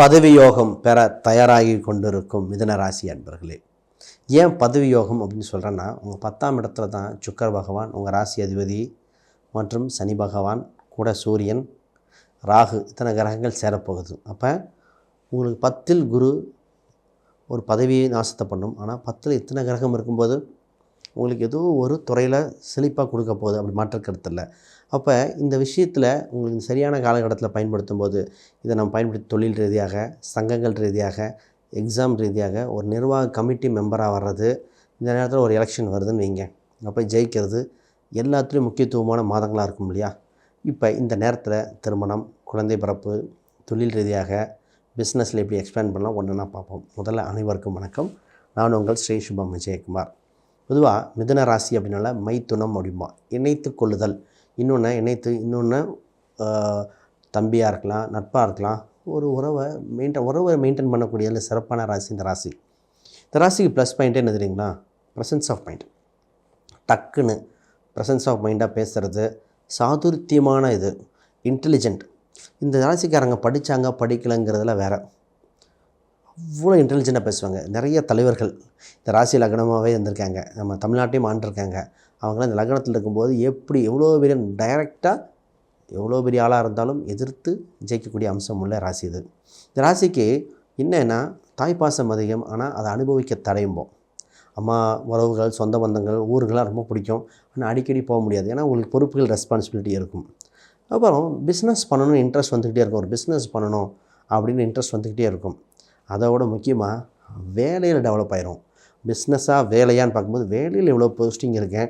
பதவி யோகம் பெற தயாராகி கொண்டிருக்கும் மிதுன ராசி அன்பர்களே, ஏன் பதவி யோகம் அப்படின்னு சொல்கிறேன்னா, உங்கள் 10ஆம் இடத்துல தான் சுக்கிர பகவான் உங்கள் ராசி அதிபதி மற்றும் சனி பகவான் கூட சூரியன் ராகு இத்தனை கிரகங்கள் சேரப்போகுது. அப்போ உங்களுக்கு 10ல் குரு ஒரு பதவியை நாசத்தை பண்ணும். ஆனால் 10ல் இத்தனை கிரகம் இருக்கும்போது உங்களுக்கு ஏதோ ஒரு துறையில் செழிப்பாக கொடுக்க போகுது, அப்படி மாற்றக்கருத்து இல்லை. அப்போ இந்த விஷயத்தில் உங்களுக்கு சரியான காலகட்டத்தில் பயன்படுத்தும் போது இதை நம்ம பயன்படுத்தி தொழில் ரீதியாக, சங்கங்கள் ரீதியாக, எக்ஸாம் ரீதியாக ஒரு நிர்வாக கமிட்டி மெம்பராக வர்றது, இந்த நேரத்தில் ஒரு எலெக்ஷன் வருதுன்னு வைங்க, அப்போ ஜெயிக்கிறது எல்லாத்துலேயும் முக்கியத்துவமான மாதங்களாக இருக்கும் இல்லையா. இப்போ இந்த நேரத்தில் திருமணம், குழந்தை பிறப்பு, தொழில் ரீதியாக, பிஸ்னஸில் எப்படி எக்ஸ்பேண்ட் பண்ணலாம் ஒன்றுனா பார்ப்போம். முதல்ல அனைவருக்கும் வணக்கம். நான் உங்கள் ஸ்ரீ சுபம் விஜயகுமார். பொதுவாக மிதுன ராசி அப்படின்னால மைத்துனம் அப்படிம்பா, இணைத்து கொள்ளுதல். இன்னொன்று தம்பியாக இருக்கலாம், நட்பாக இருக்கலாம், ஒரு உறவை மெயின்டைன் பண்ணக்கூடியதில் சிறப்பான ராசி இந்த ராசி. இந்த ராசிக்கு ப்ளஸ் பாயிண்ட்டே என்ன தெரியுங்களா? Presence of mind. டக்குன்னு ப்ரெசன்ஸ் ஆஃப் மைண்டாக பேசுகிறது, சாதுர்த்தியமான இது, இன்டெலிஜென்ட். இந்த ராசிக்காரங்க படித்தாங்க படிக்கலைங்கிறதுல வேறு, அவ்வளோ இன்டெலிஜென்ட்டாக பேசுவாங்க. நிறைய தலைவர்கள் இந்த ராசி லக்னமாகவே இருந்திருக்காங்க, நம்ம தமிழ்நாட்டையும் ஆண்டிருக்காங்க. அவங்களாம் இந்த லக்னத்தில் இருக்கும்போது எவ்வளோ பெரிய டைரெக்டாக எவ்வளோ பெரிய ஆளாக இருந்தாலும் எதிர்த்து ஜெயிக்கக்கூடிய அம்சம் உள்ள ராசி இது. இந்த ராசிக்கு என்னென்னா தாய்ப்பாசம் அதிகம், ஆனால் அதை அனுபவிக்க தடையும்போம். அம்மா உறவுகள், சொந்த பந்தங்கள், ஊர்களாக ரொம்ப பிடிக்கும், ஆனால் அடிக்கடி போக முடியாது. ஏன்னா உங்களுக்கு பொறுப்புகள், ரெஸ்பான்சிபிலிட்டி இருக்கும். அப்புறம் பிஸ்னஸ் பண்ணணும்னு இன்ட்ரெஸ்ட் வந்துக்கிட்டே இருக்கும். ஒரு பிஸ்னஸ் பண்ணணும் அப்படின்னு இன்ட்ரெஸ்ட் வந்துக்கிட்டே இருக்கும். அதோட முக்கியமாக வேலையில் டெவலப் ஆயிரும். பிஸ்னஸாக வேலையான்னு பார்க்கும்போது வேலையில் எவ்வளோ போஸ்டிங் இருக்கேன்,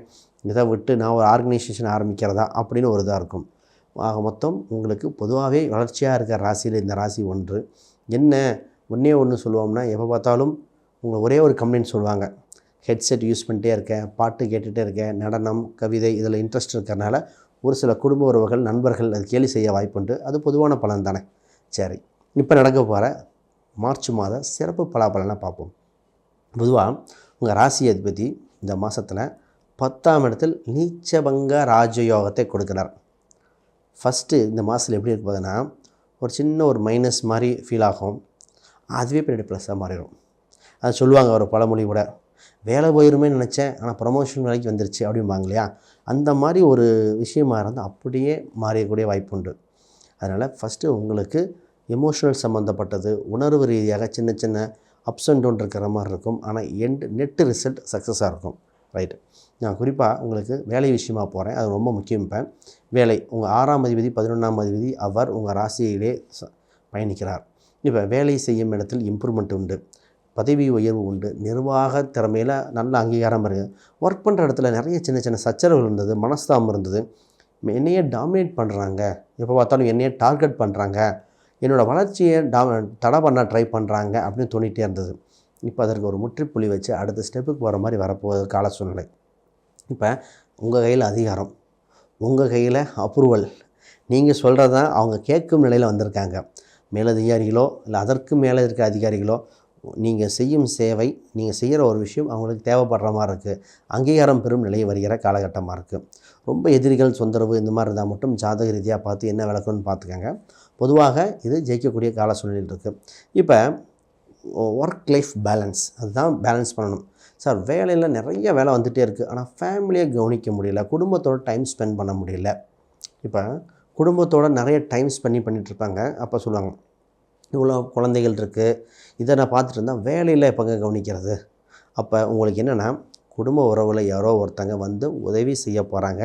இதை விட்டு நான் ஒரு ஆர்கனைசேஷன் ஆரம்பிக்கிறதா அப்படின்னு ஒரு இதாக இருக்கும். ஆக மொத்தம் உங்களுக்கு பொதுவாகவே வளர்ச்சியாக இருக்கிற ராசியில் இந்த ராசி ஒன்று. ஒன்றே ஒன்று சொல்லுவோம்னா, எப்போ பார்த்தாலும் உங்கள் ஒரே ஒரு கம்ப்ளைண்ட் சொல்லுவாங்க, ஹெட்செட் யூஸ் பண்ணிட்டே இருக்கேன், பாட்டு கேட்டுகிட்டே இருக்கேன், நடனம், கவிதை இதில் இன்ட்ரெஸ்ட் இருக்கிறனால ஒரு சில குடும்ப உறவுகள், நண்பர்கள் அது கேலி செய்ய வாய்ப்புண்டு. அது பொதுவான பலன் தானே. சரி, இப்போ நடக்க போகிற மார்ச் மாத சிறப்பு பலாபலனை பார்ப்போம். பொதுவாக உங்கள் ராசி அதிபதி இந்த மாதத்தில் 10ஆம் இடத்தில் நீச்சபங்க ராஜயோகத்தை கொடுக்குறார். ஃபஸ்ட்டு இந்த மாதத்தில் எப்படி இருக்க போகுதுன்னா, ஒரு சின்ன ஒரு மைனஸ் மாதிரி ஃபீல் ஆகும், அதுவே பின்னாடி ப்ளஸ்ஸாக மாறிடும். அது சொல்லுவாங்க ஒரு பழமொழி கூட, வேலை போயிருமே நினச்சேன் ஆனால் ப்ரமோஷன் வேலைக்கு வந்துருச்சு அப்படிம்பாங்க இல்லையா. அந்த மாதிரி ஒரு விஷயமாக இருந்தால் அப்படியே மாறியக்கூடிய வாய்ப்பு உண்டு. அதனால் ஃபஸ்ட்டு உங்களுக்கு எமோஷனல் சம்மந்தப்பட்டது, உணர்வு ரீதியாக சின்ன சின்ன அப்ஸ் அண்ட் டவுன் இருக்கிற மாதிரி இருக்கும். ஆனால் நெட்டு ரிசல்ட் சக்ஸஸாக இருக்கும். ரைட்டு, நான் குறிப்பாக உங்களுக்கு வேலை விஷயமாக போகிறேன், அது ரொம்ப முக்கியம். இப்போ வேலை, உங்கள் 6ஆம் அதிபதி 11ஆம் அதிபதி அவர் உங்கள் ராசியிலே பயணிக்கிறார். இப்போ வேலை செய்யும் இடத்தில் இம்ப்ரூவ்மெண்ட் உண்டு, பதவி உயர்வு உண்டு, நிர்வாக திறமையில் நல்ல அங்கீகாரம் இருக்குது. ஒர்க் பண்ணுற இடத்துல நிறைய சின்ன சின்ன சச்சரவுகள் இருந்தது, மனஸ்தாபம் இருந்தது, என்னையே டாமினேட் பண்ணுறாங்க, எப்போ பார்த்தாலும் என்னையே டார்கெட் பண்ணுறாங்க, என்னோடய வளர்ச்சியை தடை பண்ண ட்ரை பண்ணுறாங்க அப்படின்னு தோணிகிட்டே இருந்தது. இப்போ அதற்கு ஒரு முற்றுப்புள்ளி வச்சு அடுத்த ஸ்டெப்புக்கு போகிற மாதிரி வரப்போகுது கால சூழ்நிலை. இப்போ உங்கள் கையில் அதிகாரம், உங்கள் கையில் அப்ரூவல், நீங்கள் சொல்கிறது தான் அவங்க கேட்கும் நிலையில் வந்திருக்காங்க. மேலதிகாரிகளோ இல்லை அதற்கு மேலே இருக்க அதிகாரிகளோ, நீங்கள் செய்யும் சேவை, நீங்கள் செய்கிற ஒரு விஷயம் அவங்களுக்கு தேவைப்படுற மாதிரி இருக்குது, அங்கீகாரம் பெறும் நிலை வருகிற காலகட்டமாக இருக்குது. ரொம்ப எதிரிகள், தொந்தரவு இந்த மாதிரி இருந்தால் மட்டும் ஜாதக ரீதியாக பார்த்து என்ன விளக்கணும்னு பார்த்துக்கங்க. பொதுவாக இது ஜெயிக்கக்கூடிய கால சூழ்நிலையில் இருக்குது. இப்போ ஒர்க் லைஃப் பேலன்ஸ், அதுதான் பேலன்ஸ் பண்ணணும். சார் வேலையில் நிறைய வேலை வந்துகிட்டே இருக்குது, ஆனால் ஃபேமிலியை கவனிக்க முடியல, குடும்பத்தோட டைம் ஸ்பெண்ட் பண்ண முடியல. இப்போ குடும்பத்தோடு நிறைய டைம் பண்ணிகிட்ருப்பாங்க. அப்போ சொல்லுவாங்க, இவ்வளோ குழந்தைகள் இருக்குது, இதை நான் பார்த்துட்டு இருந்தால் வேலையில் எப்போங்க கவனிக்கிறது. அப்போ உங்களுக்கு என்னென்னா, குடும்ப உறவில் யாரோ ஒருத்தங்க வந்து உதவி செய்ய போகிறாங்க,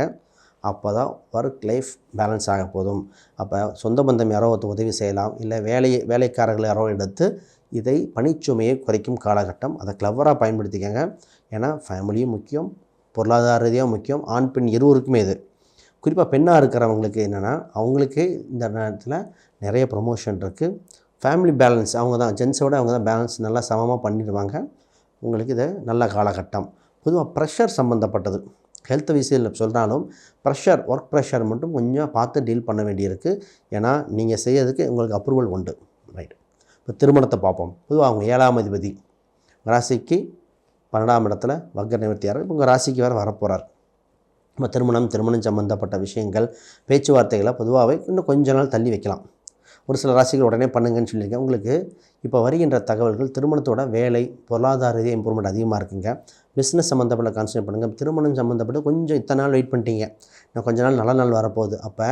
அப்போ தான் ஒர்க் லைஃப் பேலன்ஸ் ஆக போதும். அப்போ சொந்த பந்தம் யாரோ ஒருத்தர் உதவி செய்யலாம், இல்லை வேலைக்காரர்கள் யாரோ எடுத்து இதை பணிச்சுமையை குறைக்கும் காலகட்டம். அதை கிளவராக பயன்படுத்திக்கங்க. ஏன்னா ஃபேமிலியும் முக்கியம், பொருளாதார ரீதியாக முக்கியம், ஆண் பெண் இருவருக்குமே இது. குறிப்பாக பெண்ணாக இருக்கிறவங்களுக்கு என்னென்னா, அவங்களுக்கு இந்த நேரத்தில் நிறைய ப்ரொமோஷன் இருக்குது. ஃபேமிலி பேலன்ஸ் அவங்க தான், ஜென்ஸோட அவங்க தான் பேலன்ஸ் நல்லா சமமாக பண்ணிடுவாங்க. உங்களுக்கு இது நல்ல காலகட்டம். பொதுவாக ப்ரெஷர் சம்மந்தப்பட்டது, ஹெல்த் விஷயத்தில் சொல்கிறாலும் ப்ரெஷர், ஒர்க் ப்ரெஷர் மட்டும் கொஞ்சம் பார்த்து டீல் பண்ண வேண்டியிருக்கு. ஏன்னா நீங்கள் செய்யறதுக்கு உங்களுக்கு அப்ரூவல் உண்டு. ரைட், இப்போ திருமணத்தை பார்ப்போம். பொதுவாக அவங்க 7ஆம் அதிபதி ராசிக்கு 12ஆம் இடத்துல வக்ர நிவர்த்தியார், உங்கள் ராசிக்கு வேறு வரப்போகிறார். நம்ம திருமணம் சம்மந்தப்பட்ட விஷயங்கள், பேச்சுவார்த்தைகளை பொதுவாகவே இன்னும் கொஞ்ச நாள் தள்ளி வைக்கலாம். ஒரு சில ராசிகள் உடனே பண்ணுங்கன்னு சொல்லியிருக்கேன். உங்களுக்கு இப்போ வருகின்ற தகவல்கள் திருமணத்தோட வேலை, பொருளாதார ரீதியாக இம்ப்ரூவ்மெண்ட் அதிகமாக இருக்குங்க. பிஸ்னஸ் சம்மந்தப்பட்ட கான்சன்ட்ரேட் பண்ணுங்கள். திருமணம் சம்மந்தப்பட்டு கொஞ்சம் இத்தனை நாள் வெயிட் பண்ணிட்டீங்க, இன்னும் கொஞ்ச நாள் நல்ல நாள் வரப்போகுது. அப்போ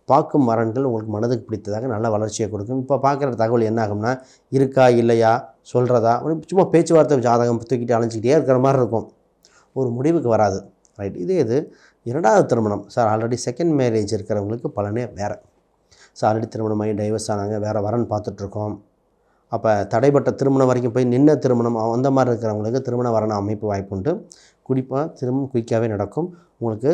பார்க்கும் வரன்கள் உங்களுக்கு மனதுக்கு பிடித்ததாக நல்ல வளர்ச்சியை கொடுக்கும். இப்போ பார்க்குற தகவல் என்ன ஆகும்னா, இருக்கா இல்லையா சொல்கிறதா சும்மா பேச்சுவார்த்தை ஜாதகம் தூக்கிட்டு அலைஞ்சிக்கிட்டே இருக்கிற மாதிரி இருக்கும், ஒரு முடிவுக்கு வராது. ரைட். இது 2வது திருமணம் சார், ஆல்ரெடி செகண்ட் மேரேஜ் இருக்கிறவங்களுக்கு பலனே வேறு. சார் ஆல்ரெடி திருமணமாகி டைவர்ஸ் ஆனாங்க, வேறு வரன் பார்த்துட்ருக்கோம். அப்போ தடைப்பட்ட திருமணம் வரைக்கும் போய் நின்ன திருமணம் அந்த மாதிரி இருக்கிறவங்களுக்கு திருமண வரண அமைப்பு வாய்ப்புண்டு. குறிப்பாக திருமணம் குயிக்காகவே நடக்கும். உங்களுக்கு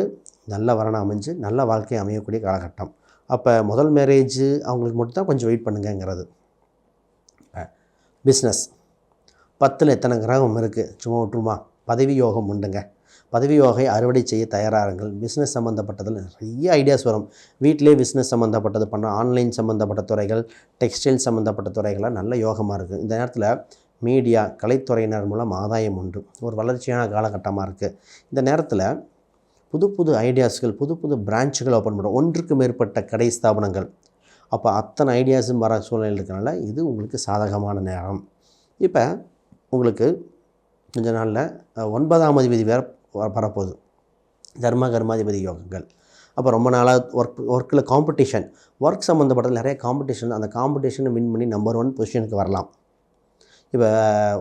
நல்ல வரணம் அமைஞ்சு நல்ல வாழ்க்கை அமையக்கூடிய காலகட்டம். அப்போ முதல் மேரேஜ் அவங்களுக்கு மட்டும் தான் கொஞ்சம் வெயிட் பண்ணுங்கிறது. பிஸ்னஸ் 10ல் எத்தனை கிரகம் இருக்குது சும்மா விட்டுருமா? பதவி யோகம் உண்டுங்க. பதவி யோகை அறுவடை செய்ய தயாராகுங்கள். பிஸ்னஸ் சம்மந்தப்பட்டதில் நிறைய ஐடியாஸ் வரும். வீட்டிலே பிஸ்னஸ் சம்மந்தப்பட்டது பண்ண, ஆன்லைன் சம்மந்தப்பட்ட துறைகள், டெக்ஸ்டைல் சம்மந்தப்பட்ட துறைகள்லாம் நல்ல யோகமாக இருக்குது. இந்த நேரத்தில் மீடியா, கலைத்துறையினர் மூலம் ஆதாயம் உண்டு. ஒரு வளர்ச்சியான காலகட்டமாக இருக்குது. இந்த நேரத்தில் புது புது ஐடியாஸ்கள், புது புது பிரான்ச்சுகள் ஓப்பன் பண்ணுறோம். ஒன்றுக்கு மேற்பட்ட கடை ஸ்தாபனங்கள். அப்போ அத்தனை ஐடியாஸும் வர சூழ்நிலை இருக்கிறனால இது உங்களுக்கு சாதகமான நேரம். இப்போ உங்களுக்கு கொஞ்ச நாளில் 9ஆம் அதிபதி வேறு வரப்போகுது, தர்ம கர்மாதிபதி யோகங்கள். அப்போ ரொம்ப நாளாக ஒர்க்கில் காம்படிஷன், ஒர்க் சம்மந்தப்பட்டது நிறைய காம்படிஷன், அந்த காம்படிஷனை வின் பண்ணி நம்பர் 1 பொசிஷனுக்கு வரலாம். இப்போ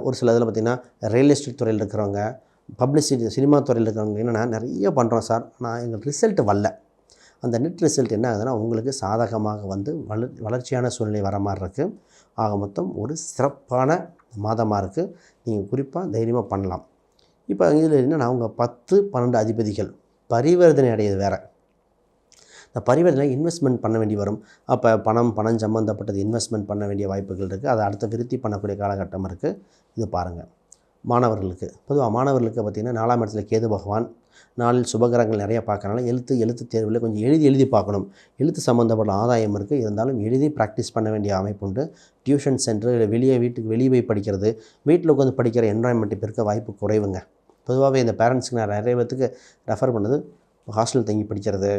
ஒரு சில இதில் பார்த்திங்கன்னா ரியல் எஸ்டேட் துறையில் இருக்கிறவங்க, பப்ளிசிட்டி சினிமா துறையில் இருக்கிறவங்க என்னென்னா நிறைய பண்ணுறோம் சார், ஆனால் எங்கள் ரிசல்ட் வரல. அந்த நெட் ரிசல்ட் என்ன ஆகுதுன்னா உங்களுக்கு சாதகமாக வந்து வளர்ச்சியான சூழ்நிலை வர மாதிரி இருக்குது. ஆக மொத்தம் ஒரு சிறப்பான மாதமாக இருக்குது. நீங்கள் குறிப்பாக தைரியமாக பண்ணலாம். இப்போ இதில் என்னென்னா அவங்க 10, 12 அதிபதிகள் பரிவர்த்தனை அடையது வேறு. இந்த பரிவர்த்தனை இன்வெஸ்ட்மெண்ட் பண்ண வேண்டி வரும். அப்போ பணம் சம்மந்தப்பட்டது இன்வெஸ்ட்மெண்ட் பண்ண வேண்டிய வாய்ப்புகள் இருக்குது. அதை அடுத்த விருத்தி பண்ணக்கூடிய காலகட்டம் இருக்குது. இது பாருங்கள். மாணவர்களுக்கு பொதுவாக மாணவர்களுக்கு பார்த்திங்கன்னா 4ஆம் இடத்துல கேது பகவான், நாளில் சுபகிரகங்கள் நிறைய பார்க்கறனால எழுத்து தேர்வில் கொஞ்சம் எழுதி பார்க்கணும். எழுத்து சம்மந்தப்பட்ட ஆதாயம் இருக்குது. இருந்தாலும் எழுதி ப்ராக்டிஸ் பண்ண வேண்டிய அமைப்பு உண்டு. டியூஷன் சென்டர் இல்லை வீட்டுக்கு வெளியே போய் படிக்கிறது, வீட்டில் உட்காந்து படிக்கிற என்வாயன்மெண்ட் இப்போ இருக்க வாய்ப்பு குறைவுங்க. பொதுவாகவே இந்த பேரண்ட்ஸுக்கு நான் நிறைய பேத்துக்கு ரெஃபர் பண்ணது ஹாஸ்டல் தங்கி படிக்கிறது,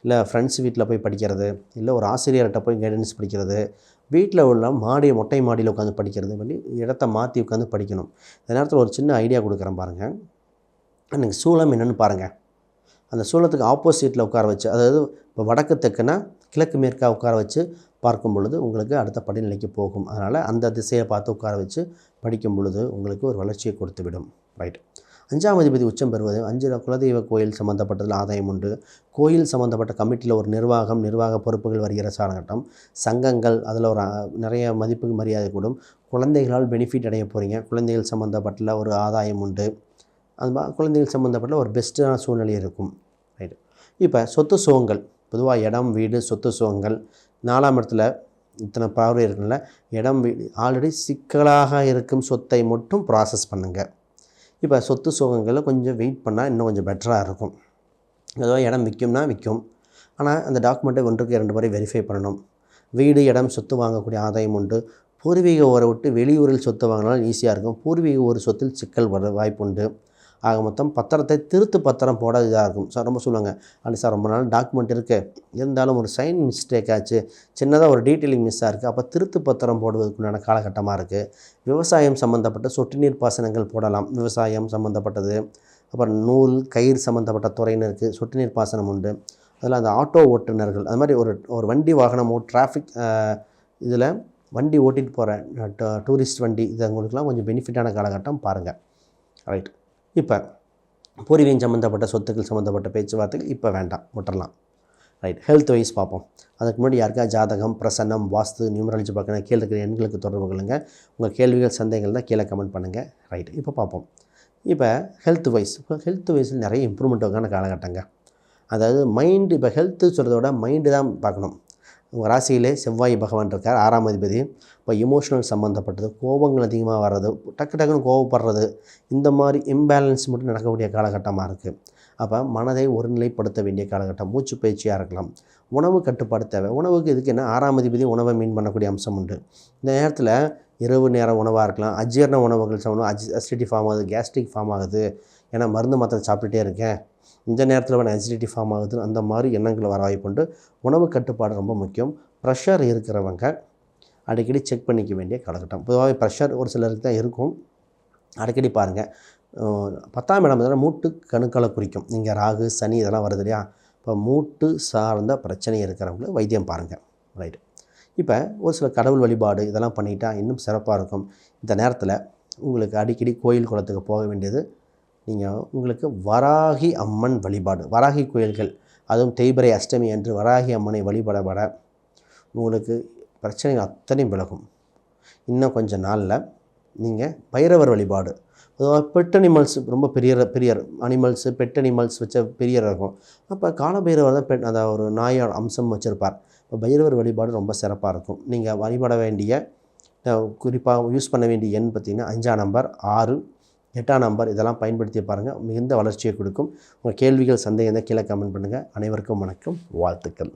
இல்லை ஃப்ரெண்ட்ஸ் வீட்டில் போய் படிக்கிறது, இல்லை ஒரு ஆசிரியர்கிட்ட போய் கைடன்ஸ் படிக்கிறது, வீட்டில் உள்ள மொட்டை மாடியில் உட்காந்து படிக்கிறது பண்ணி இடத்த மாற்றி உட்காந்து படிக்கணும். இந்த நேரத்தில் ஒரு சின்ன ஐடியா கொடுக்குறேன் பாருங்கள். எனக்கு சூளம் என்னென்னு பாருங்கள். அந்த சூளத்துக்கு ஆப்போசிட்டில் உட்கார வச்சு, அதாவது இப்போ வடக்கு தெற்குனா கிழக்கு மேற்காக உட்கார வச்சு பார்க்கும் பொழுது உங்களுக்கு அடுத்த படிநிலைக்கு போகும். அதனால் அந்த திசையை பார்த்து உட்கார வச்சு படிக்கும் பொழுது உங்களுக்கு ஒரு வளர்ச்சியை கொடுத்து விடும். ரைட். 5ஆம் அதிபதி உச்சம் பெறுவது 5 குலதெய்வ கோயில் சம்மந்தப்பட்டதில் ஆதாயம் உண்டு. கோயில் சம்மந்தப்பட்ட கமிட்டியில் ஒரு நிர்வாக பொறுப்புகள் வருகிற காலகட்டம். சங்கங்கள் அதில் ஒரு நிறைய மதிப்பு மரியாதை கூடும். குழந்தைகளால் பெனிஃபிட் அடைய போகிறீங்க. குழந்தைகள் சம்மந்தப்பட்ட ஒரு ஆதாயம் உண்டு. அது குழந்தைகள் சம்மந்தப்பட்ட ஒரு பெஸ்ட்டான சூழ்நிலை இருக்கும். ரைட். இப்போ சொத்து சுகங்கள், பொதுவாக இடம், வீடு, சொத்து சுகங்கள் 4ஆம் இடத்துல இத்தனை பார்வை இருக்குல்ல, இடம், வீடு ஆல்ரெடி சிக்கலாக இருக்கும் சொத்தை மட்டும் ப்ராசஸ் பண்ணுங்கள். இப்போ சொத்து சுகங்களில் கொஞ்சம் வெயிட் பண்ணால் இன்னும் கொஞ்சம் பெட்டராக இருக்கும். அதாவது இடம் விற்கும்னா விற்கும், ஆனால் அந்த டாக்குமெண்ட்டை 1க்கு 2 முறை வெரிஃபை பண்ணணும். வீடு, இடம், சொத்து வாங்கக்கூடிய ஆதாயம் உண்டு. பூர்வீக ஊரை விட்டு வெளியூரில் சொத்து வாங்கினாலும் ஈஸியாக இருக்கும். பூர்வீக ஊர் சொத்தில் சிக்கல் வர வாய்ப்பு உண்டு. ஆக மொத்தம் பத்திரத்தை திருத்து பத்திரம் போட இதாக இருக்கும் சார். ரொம்ப சொல்லுவாங்க, அப்படி சார் ரொம்ப நாள் டாக்குமெண்ட் இருக்குது, இருந்தாலும் ஒரு சைன் மிஸ்டேக் ஆச்சு, சின்னதாக ஒரு டீட்டெயிலிங் மிஸ்ஸாக இருக்குது, அப்போ திருத்து பத்திரம் போடுவதற்குண்டான காலகட்டமாக இருக்குது. விவசாயம் சம்மந்தப்பட்ட சொட்டு நீர் பாசனங்கள் போடலாம். விவசாயம் சம்மந்தப்பட்டது, அப்புறம் நூல் கயிறு சம்மந்தப்பட்ட துறைன்னு இருக்குது. சொட்டு நீர் பாசனம் உண்டு. அதில் அந்த ஆட்டோ ஓட்டுநர்கள், அது மாதிரி ஒரு வண்டி வாகனம், டிராஃபிக் இதில் வண்டி ஓட்டிகிட்டு போகிற டூரிஸ்ட் வண்டி, இது அவங்களுக்குலாம் கொஞ்சம் பெனிஃபிட்டான காலகட்டம் பாருங்கள். ரைட். இப்போ பூர்வீகம் சம்மந்தப்பட்ட சொத்துக்கள் சம்மந்தப்பட்ட பேச்சுவார்த்தைகள் இப்போ வேண்டாம், விட்டுறலாம். ரைட். ஹெல்த் வைஸ் பார்ப்போம். அதுக்கு முன்னாடி யாருக்கா ஜாதகம், பிரசன்னம், வாஸ்து, நியூமராலஜி பார்க்கணும், கீழே இருக்கிற எண்களுக்கு தொடர்பு கொள்ளுங்கள். உங்கள் கேள்விகள், சந்தேகங்கள் தான் கீழே கமெண்ட் பண்ணுங்கள். ரைட். இப்போ பார்ப்போம். இப்போ ஹெல்த் வைஸில் நிறைய இம்ப்ரூவ்மெண்ட்டுக்கான காலகட்டங்க. அதாவது மைண்டு, இப்போ ஹெல்த்து சொல்கிறத விட மைண்டு தான் பார்க்கணும். உங்கள் ராசியிலே செவ்வாய் பகவான் இருக்கார், 6ஆம் அதிபதி. இப்போ இமோஷனல் சம்மந்தப்பட்டது, கோபங்கள் அதிகமாக வர்றது, டக்குன்னு கோவப்படுறது, இந்த மாதிரி இம்பேலன்ஸ் மட்டும் நடக்கக்கூடிய காலகட்டமாக இருக்குது. அப்போ மனதை ஒருநிலைப்படுத்த வேண்டிய காலகட்டம். மூச்சு பயிற்சியாக இருக்கலாம். உணவு கட்டுப்பாடு தேவை. உணவுக்கு இதுக்கு என்ன, 6ஆம் அதிபதி உணவை மீன் பண்ணக்கூடிய அம்சம் உண்டு. இந்த நேரத்தில் இரவு நேர உணவாக இருக்கலாம், அஜீரண உணவுகள் சாப்பிடணும், அசிடிட்டி ஃபார்ம் ஆகுது, கேஸ்ட்ரிக் ஃபார்ம் ஆகுது, ஏன்னா மருந்து மாத்திரை சாப்பிட்டுட்டே இருக்கேன், இந்த நேரத்தில் வேணால் அசிடிட்டி ஃபார்ம் ஆகுது, அந்த மாதிரி எண்ணங்கள் வர வாய்ப்புண்டு. உணவு கட்டுப்பாடு ரொம்ப முக்கியம். ப்ரெஷர் இருக்கிறவங்க அடிக்கடி செக் பண்ணிக்க வேண்டிய காலகட்டம். பொதுவாகவே ப்ரெஷர் ஒரு சிலருக்கு தான் இருக்கும். அடிக்கடி பாருங்கள், 10ஆம் இடம் வந்து மூட்டு கணுக்களை குறிக்கும். இங்கே ராகு சனி இதெல்லாம் வருது இல்லையா? இப்போ மூட்டு சார்ந்த பிரச்சனை இருக்கிறவங்க வைத்தியம் பாருங்கள். ரைட்டு. இப்போ ஒரு சில கடவுள் வழிபாடு இதெல்லாம் பண்ணிட்டா இன்னும் சிறப்பாக இருக்கும். இந்த நேரத்தில் உங்களுக்கு அடிக்கடி கோயில் குளத்துக்கு போக வேண்டியது, நீங்கள் உங்களுக்கு வராகி அம்மன் வழிபாடு, வராகி கோயில்கள், அதுவும் தேய்பிறை அஷ்டமி அன்று வராகி அம்மனை வழிபட உங்களுக்கு பிரச்சனைகள் அத்தனையும் விலகும். இன்னும் கொஞ்சம் நாளில் நீங்கள் பைரவர் வழிபாடு, பொதுவாக பெட் அனிமல்ஸ் ரொம்ப பெரிய அனிமல்ஸு, பெட் அனிமல்ஸ் வச்ச பெரியர் இருக்கும். அப்போ காலபைரவர் தான் அந்த ஒரு நாயோட அம்சம் வச்சுருப்பார். இப்போ பைரவர் வழிபாடு ரொம்ப சிறப்பாக இருக்கும். நீங்கள் வழிபட வேண்டிய குறிப்பாக யூஸ் பண்ண வேண்டிய எண் பார்த்திங்கன்னா 5ஆம் நம்பர், 6, 8ஆம் நம்பர் இதெல்லாம் பயன்படுத்தி பாருங்கள். மிகுந்த வளர்ச்சியை கொடுக்கும். உங்கள் கேள்விகள் சந்தேகம் தான் கீழே கமெண்ட் பண்ணுங்கள். அனைவருக்கும் வணக்கம், வாழ்த்துக்கள்.